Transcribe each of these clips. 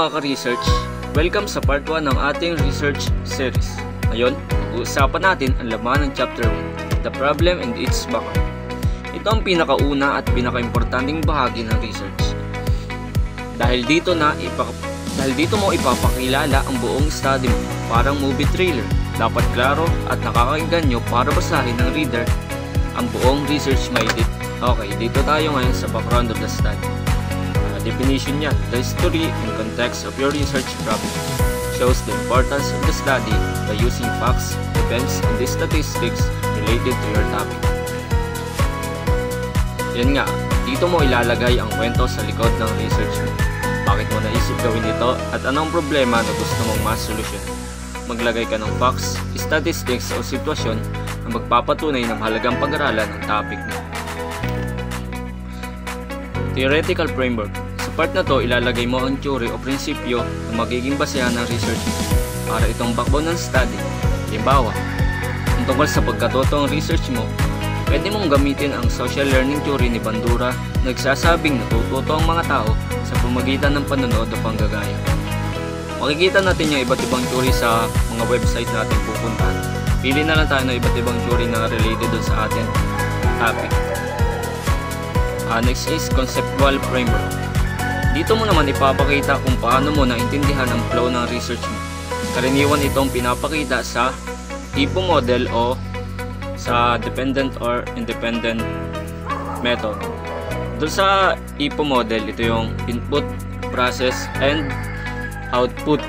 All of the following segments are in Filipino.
mga ka-research, welcome sa part 1 ng ating research series. Ngayon, pag-uusapan natin ang laman ng chapter 1, The Problem and its Background. Ito ang pinakauna at pinakaimportanteng bahagi ng research. Dahil dito mo ipapakilala ang buong study mo, parang movie trailer. Dapat klaro at nakakakinggan nyo para basahin ng reader ang buong research maidit. Okay, dito tayo ngayon sa background of the study. Definition niya, the history and context of your research problem shows the importance of the study by using facts, events, and the statistics related to your topic. Yan nga, dito mo ilalagay ang kwento sa likod ng research mo. Bakit mo naisip gawin ito at anong problema na gusto mong masolusyon? Maglagay ka ng facts, statistics o sitwasyon na magpapatunay ng mahalagang pag-aralan ng topic mo. Theoretical framework. Sa part na to, ilalagay mo ang theory o prinsipyo na magiging basehan ng research mo para itong backbone ng study. Halimbawa, kung tungkol sa pagkatotoo ng research mo, pwede mong gamitin ang social learning theory ni Bandura na nagsasabing natututo ang mga tao sa pamamagitan ng panonood o panggagaya. Makikita natin yung iba't ibang theory sa mga website natin pupuntahan. Pili na lang tayo ng iba't ibang theory na related dun sa ating topic. Next is conceptual framework. Dito mo naman ipapakita kung paano mo naintindihan ang flow ng research mo. Karaniwan itong pinapakita sa IPO model o sa dependent or independent method. Doon sa IPO model, ito yung input, process, and output.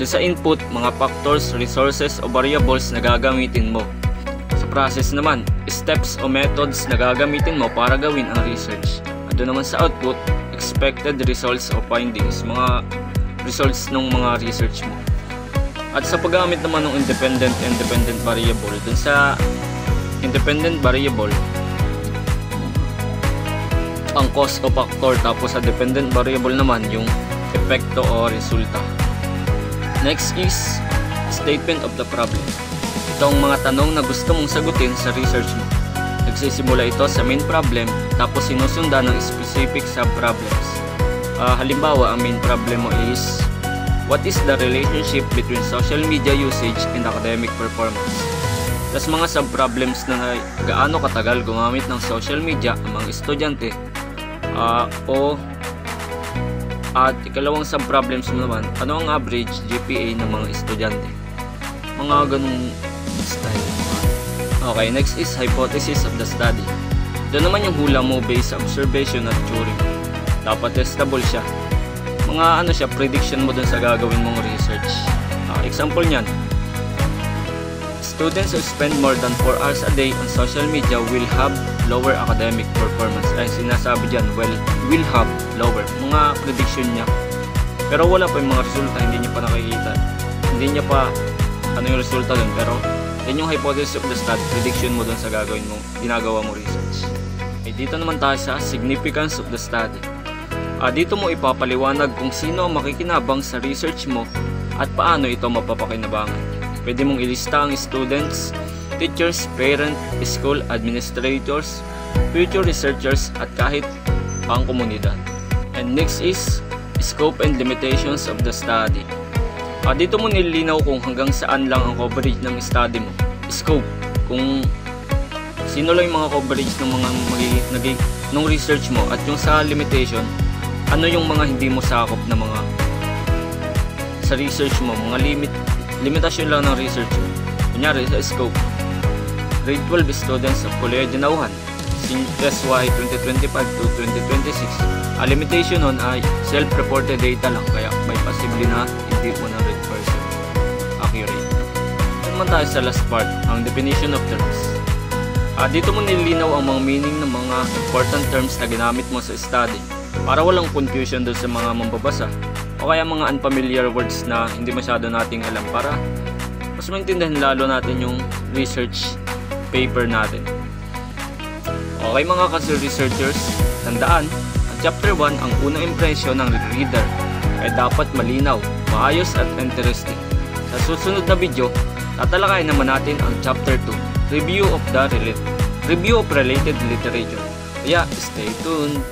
Doon sa input, mga factors, resources, o variables na gagamitin mo. Sa process naman, steps o methods na gagamitin mo para gawin ang research. At doon naman sa output, expected results o findings, mga results ng mga research mo. At sa paggamit naman ng independent and dependent variable, dun sa independent variable, ang cause o factor, tapos sa dependent variable naman yung epekto o resulta. Next is statement of the problem. Ito ang mga tanong na gusto mong sagutin sa research mo. Nagsisimula ito sa main problem, tapos sinusundan ng specific sub-problems. Halimbawa, ang main problem mo is, what is the relationship between social media usage and academic performance? Tapos mga sub-problems na gaano katagal gumamit ng social media ang mga estudyante. At ikalawang sub-problems mo naman, ano ang average GPA ng mga estudyante? Mga ganung style. Okay, next is hypothesis of the study. Ito naman yung hula mo based sa observation at theory. Dapat testable siya. Mga prediction mo dun sa gagawin mong research. Example niyan, students who spend more than 4 hours a day on social media will have lower academic performance. Ay sinasabi dyan, will have lower. Mga prediction niya. Pero wala pa yung mga resulta, hindi niya pa nakikita. Hindi niya pa ano yung resulta dun, pero yan yung hypothesis of the study, prediction mo dun sa gagawin mo, ginagawa mo research. Okay, dito naman tayo sa significance of the study. Dito mo ipapaliwanag kung sino ang makikinabang sa research mo at paano ito mapapakinabangan. Pwede mong ilista ang students, teachers, parents, school administrators, future researchers, at kahit pang komunidad. And next is scope and limitations of the study. Dito mo nililinaw kung hanggang saan lang ang coverage ng study mo. Scope, kung sino lang yung mga coverage ng mga ng research mo, at yung sa limitation, ano yung mga hindi mo sakop na mga sa research mo, mga limitasyon lang ng research mo. Kunyari sa scope, grade 12 students of Colegio Nauhan, SY 2025 to 2026. Limitation nun ay self-reported data lang, kaya may possibly na hindi 100% accurate. Ito naman tayo sa last part, ang definition of terms. Dito mo nililinaw ang mga meaning ng mga important terms na ginamit mo sa study para walang confusion doon sa mga mambabasa o kaya mga unfamiliar words na hindi masyado nating alam, para mas maintindihan lalo natin yung research paper natin. Okay mga kasi-researchers, tandaan, ang chapter 1 ang unang impresyon ng reader ay dapat malinaw, maayos at interesting. Sa susunod na video, tatalakayin naman natin ang chapter 2, review of related literature. Kaya stay tuned!